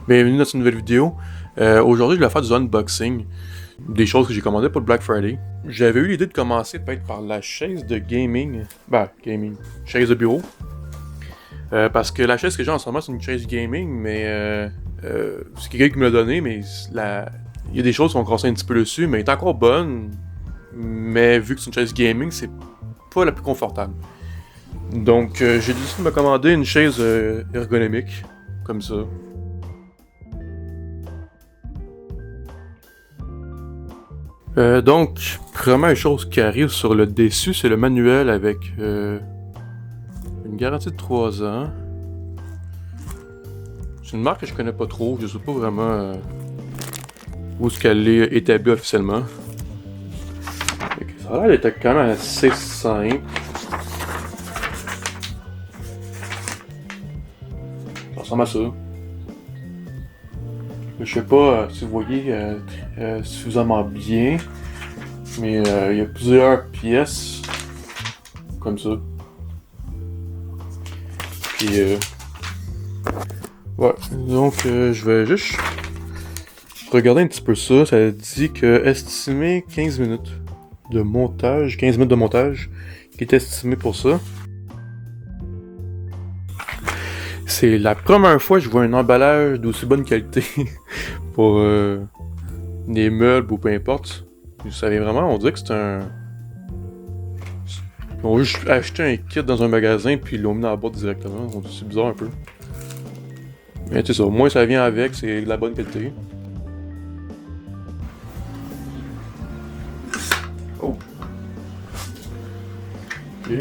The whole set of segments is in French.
Bienvenue dans cette nouvelle vidéo. Aujourd'hui, je vais faire du unboxing. Des choses que j'ai commandées pour le Black Friday. J'avais eu l'idée de commencer peut-être par la chaise de gaming. Chaise de bureau. Parce que la chaise que j'ai en ce moment, c'est une chaise gaming, mais c'est quelqu'un qui me l'a donné, mais il y a des choses qui sont cassées un petit peu dessus, mais elle est encore bonne. Mais vu que c'est une chaise gaming, c'est pas la plus confortable. Donc, j'ai décidé de me commander une chaise ergonomique, comme ça. Donc, première chose qui arrive sur le dessus, c'est le manuel avec une garantie de 3 ans. C'est une marque que je connais pas trop, je sais pas vraiment où est-ce qu'elle est établie officiellement. Ça a l'air d'être quand même assez simple. Ça ressemble à ça. Je sais pas si vous voyez suffisamment bien, mais il y a plusieurs pièces comme ça. Puis ouais, donc je vais juste regarder un petit peu ça. Ça dit que estimé 15 minutes de montage, 15 minutes de montage qui est estimé pour ça. C'est la première fois que je vois un emballage d'aussi bonne qualité pour des meubles ou peu importe. Vous savez vraiment, on dirait que c'est un... Ils ont juste acheté un kit dans un magasin puis ils l'ont mis dans la boîte directement. C'est bizarre un peu. Mais c'est ça, au moins ça vient avec, c'est de la bonne qualité. Oh! Okay.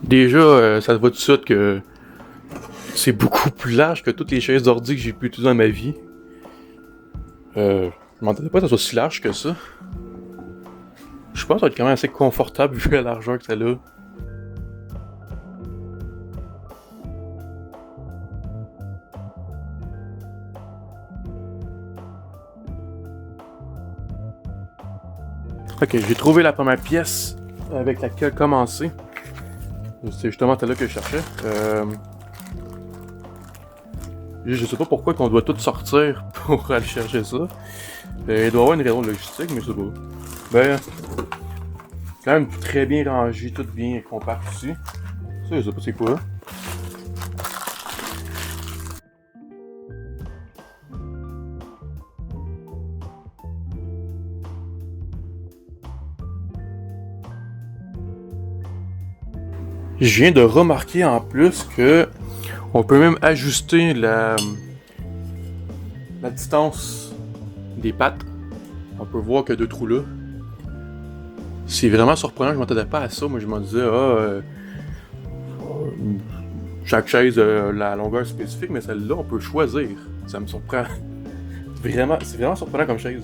Déjà, ça se voit tout de suite que c'est beaucoup plus large que toutes les chaises d'ordi que j'ai pu utiliser dans ma vie. Je m'entendais pas que ça soit si large que ça. Je pense que ça va être quand même assez confortable vu la largeur que ça a. Ok, j'ai trouvé la première pièce avec laquelle commencer. C'est justement celle-là que je cherchais. Je sais pas pourquoi qu'on doit tout sortir pour aller chercher ça. Il doit y avoir une raison logistique, mais je sais pas. Ben, quand même très bien rangé, tout bien compact ici. Ça, je sais pas c'est quoi. Je viens de remarquer en plus que on peut même ajuster la distance des pattes. On peut voir que 2 trous là. C'est vraiment surprenant, je m'attendais pas à ça. Moi je me disais, chaque chaise a la longueur spécifique, mais celle-là on peut choisir. Ça me surprend. Vraiment, c'est vraiment surprenant comme chaise.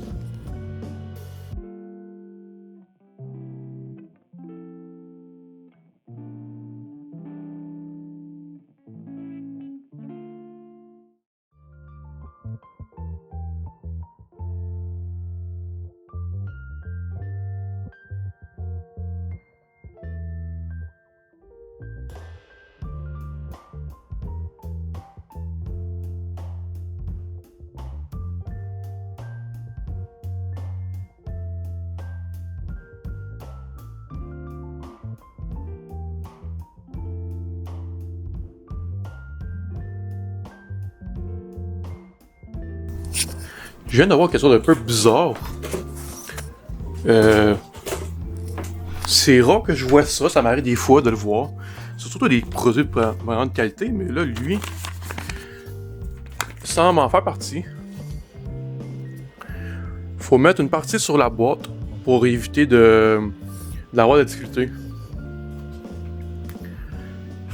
Je viens d'avoir quelque chose d'un peu bizarre. C'est rare que je vois ça m'arrive des fois de le voir. Surtout des produits de grande qualité, mais là, lui, semble en faire partie. Faut mettre une partie sur la boîte pour éviter d'avoir de difficultés.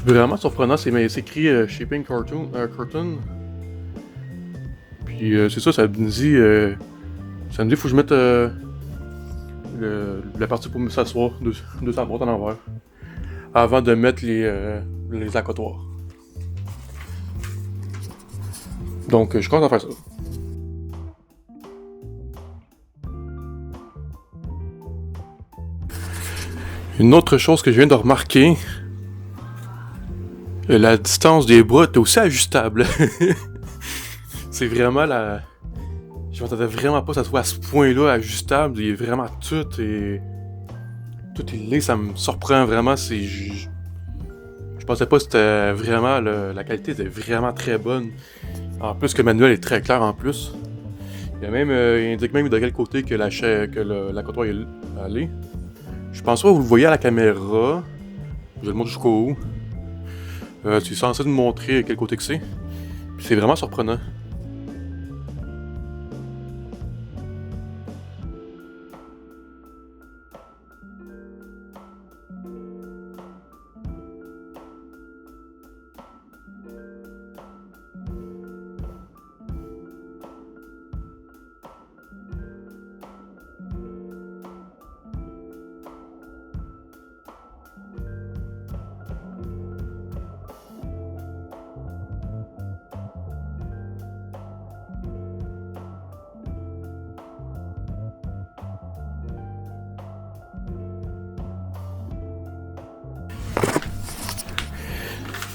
Vraiment surprenant, c'est écrit Shipping Curtain. Puis c'est ça, ça me dit faut que je mette la partie pour s'asseoir de sa boîte en envers avant de mettre les accotoirs. Donc je commence à faire ça. Une autre chose que je viens de remarquer, la distance des bras est aussi ajustable. C'est vraiment la... Je m'attendais vraiment pas que ça soit à ce point-là ajustable. Il est vraiment tout et... Tout est laid, ça me surprend vraiment. Je pensais pas que c'était vraiment... La qualité était vraiment très bonne. En plus que le manuel est très clair en plus. Il y a même... il indique même de quel côté que la comptoir est allé. Je pense pas que vous le voyez à la caméra. Je le montre jusqu'au haut. Tu es censé me montrer quel côté que c'est. C'est vraiment surprenant.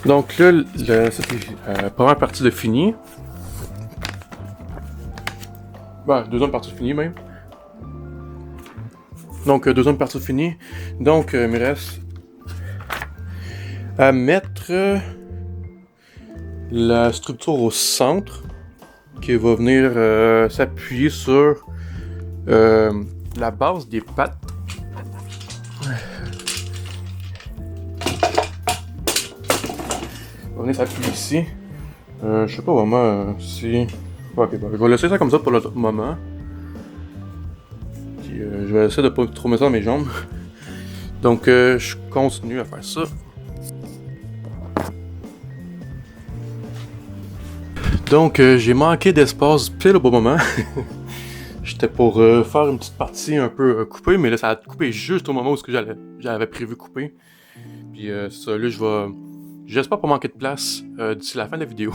Donc là, la première partie de fini. Deuxième partie de fini même. Donc, deuxième partie de fini. Donc, il me reste à mettre la structure au centre qui va venir s'appuyer sur la base des pattes. On va venir s'appuyer ici. Je sais pas vraiment si... Ok, je vais laisser ça comme ça pour le moment. Puis je vais essayer de pas trop mettre ça dans mes jambes. Donc je continue à faire ça. Donc j'ai manqué d'espace pile au bon moment. J'étais pour faire une petite partie un peu coupée, mais là ça a coupé juste au moment où j'avais prévu couper. Puis ça, là j'espère pas manquer de place d'ici la fin de la vidéo.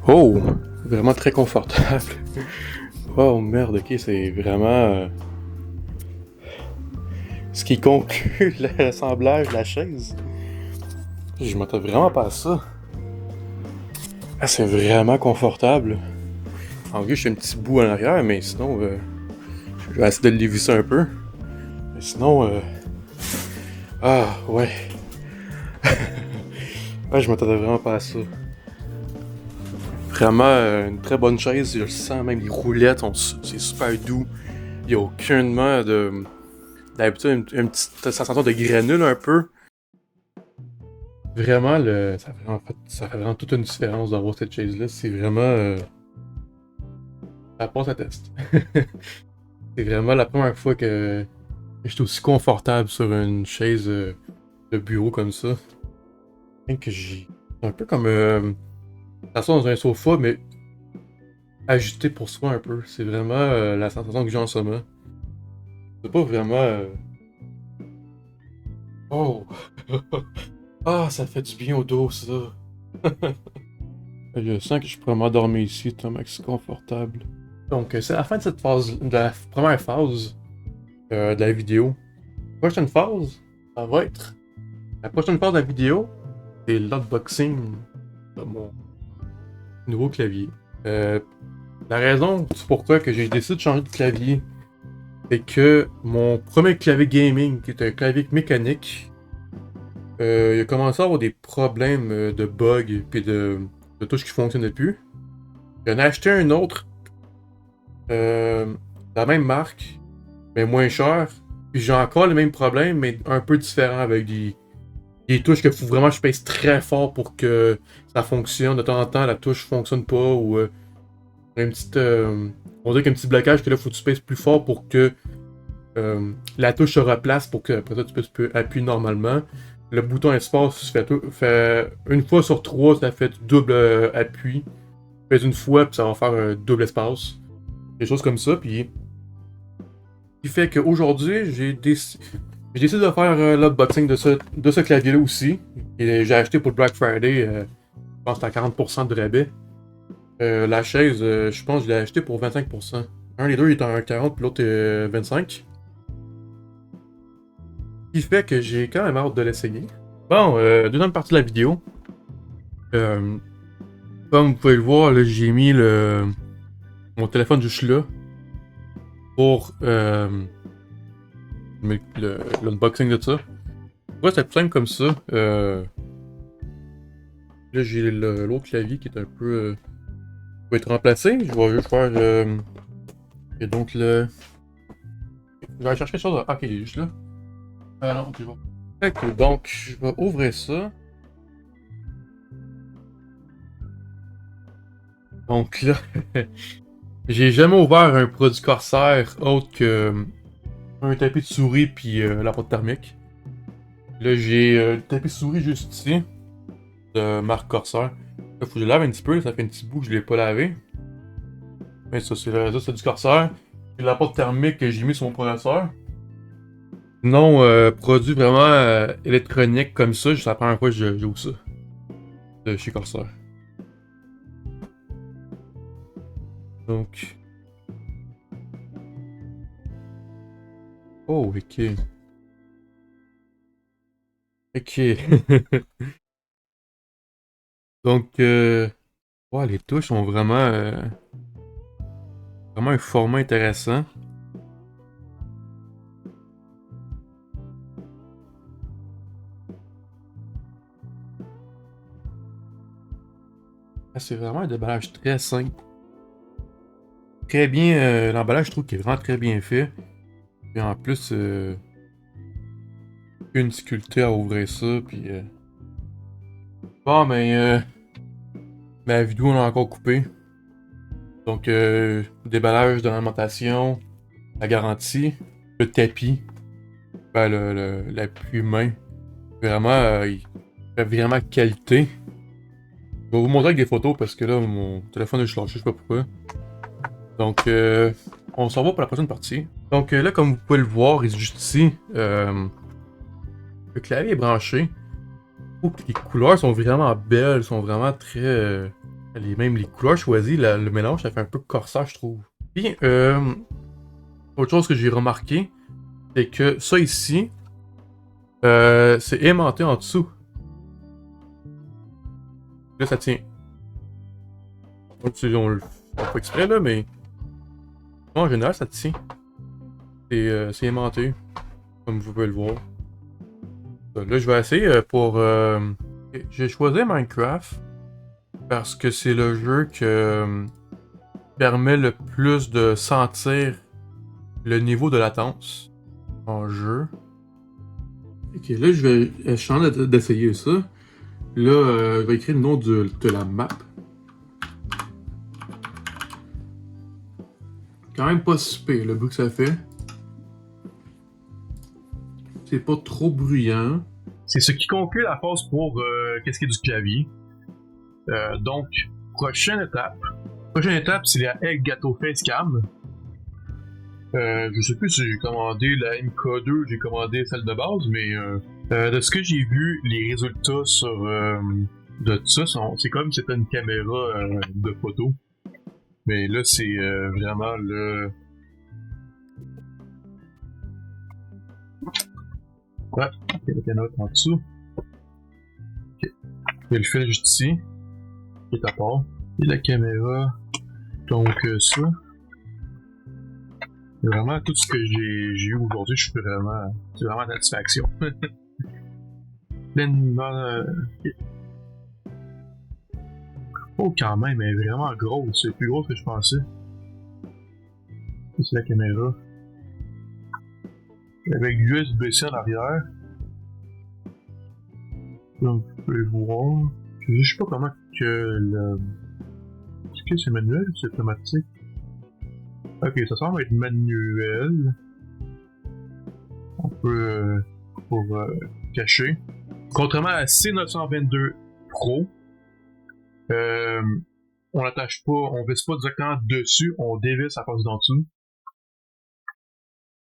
Oh! Vraiment très confortable. Oh merde, ok, c'est vraiment ce qui conclut l'assemblage de la chaise. Je m'attends vraiment pas à ça. Ah, c'est vraiment confortable. En vrai, j'ai un petit bout en arrière, mais sinon, je vais essayer de le lévisser un peu. Mais sinon, ah, ouais. Ouais, je m'attendais vraiment pas à ça. Vraiment une très bonne chaise, je le sens, même les roulettes, c'est super doux. Il n'y a aucunement de... D'habitude, une petite sensation de granule un peu. Vraiment, ça fait vraiment toute une différence d'avoir cette chaise-là. C'est vraiment... ça passe à test. C'est vraiment la première fois que j'étais aussi confortable sur une chaise de bureau comme ça. Que j'ai... un peu comme... façon dans un sofa, mais ajusté pour soi un peu. C'est vraiment la sensation que j'ai en ce moment. C'est pas vraiment... Oh! Ah, ça fait du bien au dos, ça. Je sens que je pourrais m'endormir ici, tellement que c'est confortable. Donc, c'est la fin de cette phase, de la première phase de la vidéo. La prochaine phase, ça va être. La prochaine phase de la vidéo, c'est l'unboxing de mon nouveau clavier. Euh, la raison c'est pourquoi que j'ai décidé de changer de clavier, c'est que mon premier clavier gaming, qui est un clavier mécanique, il a commencé à avoir des problèmes de bugs puis de touches qui fonctionnaient plus. J'en ai acheté un autre, de la même marque, mais moins cher. Puis j'ai encore les mêmes problèmes, mais un peu différents avec des touches que faut vraiment que je pèse très fort pour que ça fonctionne. De temps en temps, la touche fonctionne pas ou une petite. On dirait qu'il y a un petit blocage que là, faut que tu pèses plus fort pour que la touche se replace pour que après ça tu puisses appuyer normalement. Le bouton espace fait une fois sur trois, ça fait double appui. Fais une fois, puis ça va faire un double espace. Des choses comme ça, puis. Ce qui fait qu'aujourd'hui, j'ai décidé de faire l'unboxing de ce clavier-là aussi. Et j'ai acheté pour le Black Friday, je pense que c'était à 40% de rabais. La chaise, je pense que je l'ai acheté pour 25%. Un des deux est en 40, puis l'autre est 25. Ce qui fait que j'ai quand même hâte de l'essayer. Bon, deuxième partie de la vidéo. Euh, Comme vous pouvez le voir, là, j'ai mis mon téléphone juste là pour l'unboxing de ça. Pourquoi c'est plus simple comme ça? Là, j'ai l'autre clavier qui est un peu. Peut être remplacé. Je vais juste faire. Et donc le. Je vais aller chercher quelque chose. Ah, ok, il est juste là. Ah non, ok, bon. Ok, donc, je vais ouvrir ça. Donc là, j'ai jamais ouvert un produit Corsair autre que un tapis de souris puis la pâte thermique. Là, j'ai le tapis de souris juste ici, de marque Corsair. Là, faut que je le lave un petit peu, là, ça fait un petit bout que je l'ai pas lavé. Mais ça, c'est du Corsair. J'ai la pâte thermique que j'ai mis sur mon processeur. Non, produit vraiment électronique comme ça, c'est la première fois que j'ouvre ça. De chez Corsair. Donc. Oh, ok. Ok. Donc, ouais, les touches ont vraiment un format intéressant. Ah, c'est vraiment un déballage très simple. Très bien, l'emballage, je trouve qu'il est vraiment très bien fait. Et en plus, une difficulté à ouvrir ça, puis. Bon, mais ma vidéo on a encore coupé. Donc, déballage de l'alimentation, la garantie, le tapis, ben, l'appui-main. Vraiment, il fait vraiment qualité. Je vais vous montrer avec des photos parce que là, mon téléphone est lâché, je sais pas pourquoi. Donc, on s'en va pour la prochaine partie. Donc, là, comme vous pouvez le voir, il est juste ici. Le clavier est branché. Je trouve que les couleurs sont vraiment belles, sont vraiment très. Même les couleurs choisies, le mélange, ça fait un peu corsaire, je trouve. Puis, autre chose que j'ai remarqué, c'est que ça ici, c'est aimanté en dessous. Là, ça tient. On le fait exprès, là, mais. En général, ça tient. C'est aimanté, comme vous pouvez le voir. Là, je vais essayer pour. J'ai choisi Minecraft parce que c'est le jeu qui permet le plus de sentir le niveau de latence en jeu. Ok, là, je suis en train d'essayer ça. Là, je vais écrire le nom de la map. Quand même pas super le bruit que ça fait. C'est pas trop bruyant. C'est ce qui conclut la phase pour qu'est-ce qui est du clavier. Donc, prochaine étape. Prochaine étape, c'est la Elgato Facecam. Je sais plus si j'ai commandé la MK2, j'ai commandé celle de base, mais De ce que j'ai vu, les résultats de ça, c'est comme si c'était une caméra de photo. Mais là, c'est vraiment le... Ouais, il y a la caméra en dessous. Ok. Il y a le fil juste ici, qui est à part. Et la caméra. Donc ça. Vraiment, tout ce que j'ai eu aujourd'hui, c'est vraiment satisfaction. Oh, quand même, elle est vraiment grosse. C'est plus gros que je pensais. Ça, c'est la caméra. Avec USB-C en arrière. Donc, vous pouvez voir. Je sais pas comment que le... Est-ce que c'est manuel ou c'est automatique? Ok, ça semble être manuel. On peut... pour cacher. Contrairement à la C922 Pro, on l'attache pas, on visse pas directement dessus, on dévisse à partir d'en dessous.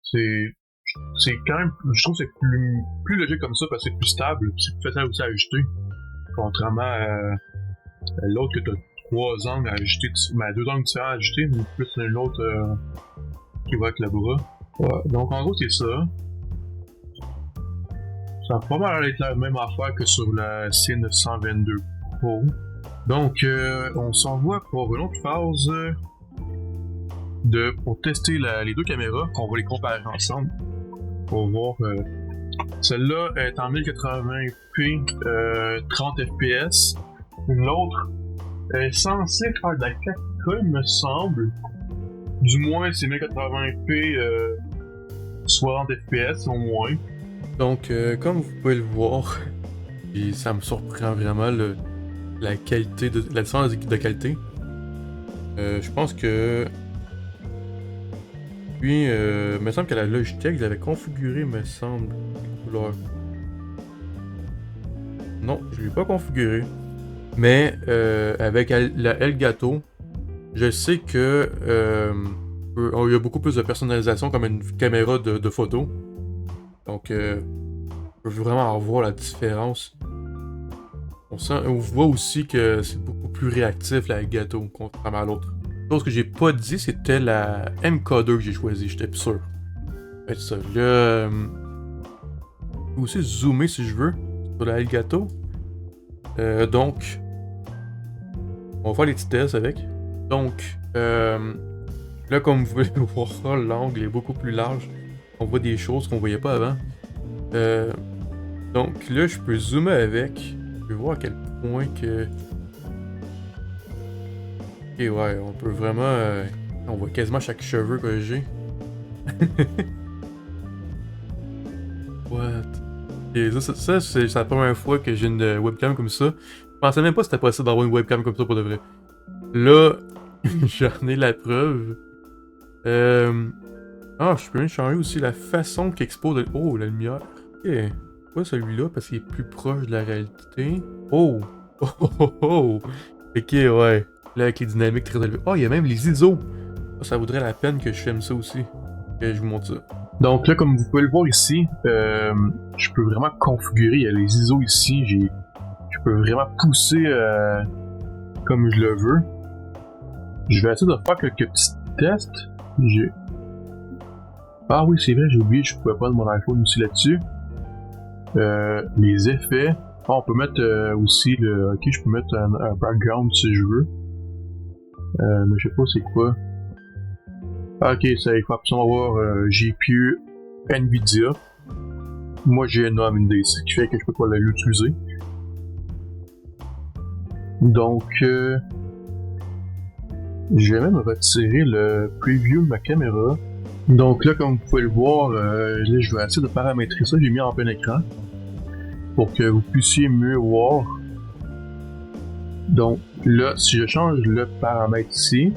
C'est quand même, je trouve que c'est plus logique comme ça parce que c'est plus stable, c'est plus facile aussi à ajuster. Contrairement à l'autre que t'as 3 angles à ajuster, mais 2 angles différents à ajuster, mais plus l'autre qui va avec le bras. Ouais, donc en gros c'est ça. Ça va pas mal être la même affaire que sur la C922 Pro. Donc on s'envoie pour une autre phase pour tester les deux caméras, qu'on va les comparer ensemble. Pour voir. Celle-là est en 1080p 30 fps. L'autre est censée faire de la 4K, il me semble. Du moins, c'est 1080p 60 fps au moins. Donc, comme vous pouvez le voir, et ça me surprend vraiment la qualité, la différence de qualité. Je pense que... Puis, il me semble que la Logitech, je l'avais configuré, me semble, la couleur. Non, je ne l'ai pas configuré. Mais, avec la Elgato, je sais que il y a beaucoup plus de personnalisation comme une caméra de photo. Donc, je peux vraiment voir la différence. On voit aussi que c'est beaucoup plus réactif la Elgato, contrairement à l'autre. Chose que j'ai pas dit, c'était la MK2 que j'ai choisi, j'étais plus sûr. Fait ça, là... je peux aussi zoomer si je veux sur la Elgato. Donc, on va faire les petits tests avec. Donc, là, comme vous pouvez le voir, l'angle est beaucoup plus large. On voit des choses qu'on voyait pas avant. Donc là, je peux zoomer avec. Je peux voir à quel point que... Ok, ouais, on peut vraiment... on voit quasiment chaque cheveu que j'ai. What? Et ça c'est la première fois que j'ai une webcam comme ça. Je pensais même pas que c'était possible d'avoir une webcam comme ça pour de vrai. Là, j'en ai la preuve. Ah, je peux même changer aussi la façon qu'expose... Oh, la lumière. Ok. Pas celui-là parce qu'il est plus proche de la réalité. Oh! Oh oh oh oh! Ok, ouais. Là, avec les dynamiques très élevées. Oh, il y a même les ISO! Ça vaudrait la peine que je filme ça aussi. Que je vous montre ça. Donc là, comme vous pouvez le voir ici, je peux vraiment configurer. Il y a les ISO ici. Je peux vraiment pousser comme je le veux. Je vais essayer de faire quelques petits tests. Ah oui, c'est vrai, j'ai oublié, je pouvais prendre mon iPhone aussi là-dessus. Les effets. Ah, on peut mettre aussi le... Ok, je peux mettre un background si je veux. Mais je sais pas c'est quoi. Ah, ok, ça il faut absolument avoir GPU Nvidia. Moi j'ai un AMD, ce qui fait que je peux pas l'utiliser. Donc je vais même retirer le preview de ma caméra. Donc là, comme vous pouvez le voir, là, je vais essayer de paramétrer ça. J'ai mis en plein écran pour que vous puissiez mieux voir. Donc là, si je change le paramètre ici,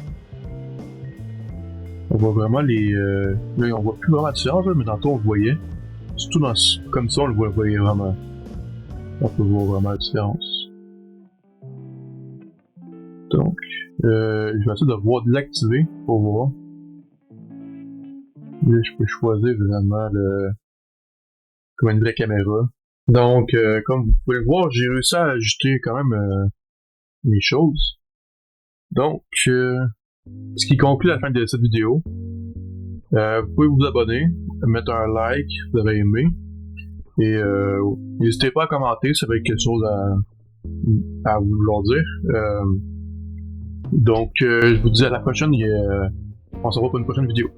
on voit vraiment les... là, on voit plus vraiment la différence, mais tantôt on le voyait. Surtout comme ça, on le voyait vraiment. On peut voir vraiment la différence. Donc, je vais essayer de l'activer pour voir. Là, je peux choisir vraiment comme une vraie caméra. Donc, comme vous pouvez le voir, j'ai réussi à ajouter quand même mes choses. Donc, ce qui conclut la fin de cette vidéo. Vous pouvez vous abonner, mettre un like si vous avez aimé. Et n'hésitez pas à commenter si vous avez quelque chose à vouloir dire. Donc, je vous dis à la prochaine et on se revoit pour une prochaine vidéo.